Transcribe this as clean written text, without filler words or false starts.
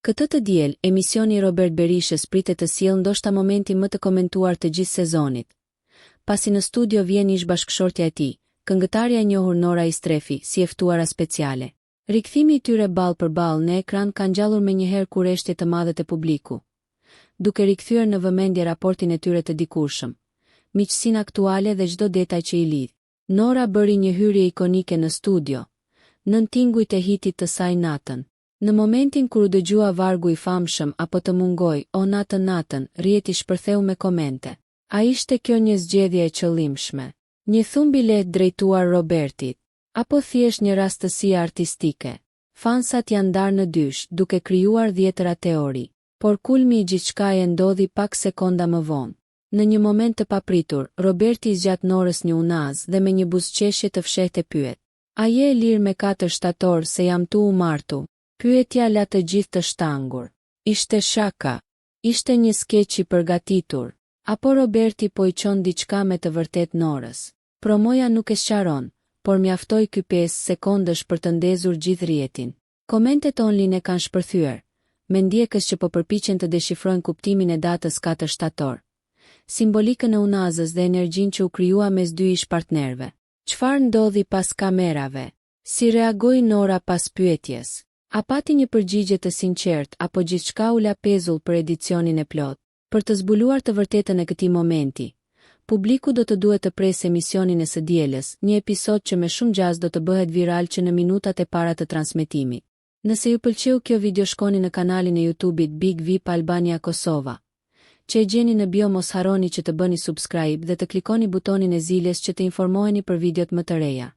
Këtë të diel, emisioni i Robert Berishës pritet të sjellë ndoshta momentin më të komentuar të gjithë sezonit. Pasi në studio vjen ish bashkëshortja e tij, këngëtarja e njohur Nora Istrefi, si e ftuara speciale. Rikthimi i tyre ball për ball në ekran ka ngjallur menjëherë kurreshtje të madhe të publiku, duke rikthyer në vëmendje raportin e tyre të dikurshëm, miqësinë aktuale dhe çdo detaj që i lidh. Nora bëri një hyrje ikonike në studio, nën tingujt e hitit të saj Natën. Në momentin kur u dëgjua vargu i famshëm apo të mungoj, o natën, rrjeti shpërtheu me komente. A ishte kjo një zgjedhje e qëllimshme? Një thumbi lehtë drejtuar Robertit? Apo thjesht një rastësi artistike? Fansat janë ndarë në dysh, duke krijuar dhjetëra teori. Por kulmi i gjithçkaje ndodhi pak sekonda më vonë. Në një moment të papritur, Roberti zgjat Norës një unaz dhe me një buzëqeshje të fshehtë pyet: "A je e lirë me 4 shtator se jam tu u martu?" Pyetja la të gjithë të shtangur. Ishte shaka? Ishte një skeç i përgatitur? Apo Roberti po i çon diçka me të vërtet Norës? Promoja nuk e sqaron, por mjaftoi ky 5 sekondësh për të ndezur gjithë rrjetin. Komentet online kanë shpërthyer, me ndjekës që po përpiqen të deshifrojnë kuptimin e datës 4 shtator, simbolikën e unazës dhe energjinë që u krijua mes dy ish partnerëve. Çfarë ndodhi pas kamerave? Si reagoi Nora pas pyetjes? A pati një përgjigje të sinqert apo gjithçka u la pezull për edicionin e plot? Për të zbuluar të vërtetën e këtij momenti, publiku do të duhet të presë emisionin e së dielës, një episod që me shumë gjaz do të bëhet viral që në minutat e para të transmetimit. Nëse ju pëlqeu kjo video, shkoni në kanalin e YouTube-it Big VIP Albania Kosova, që e gjeni në bio. Mos harroni që të bëni subscribe dhe të klikoni butonin e zilës që të informoheni për videot më të reja.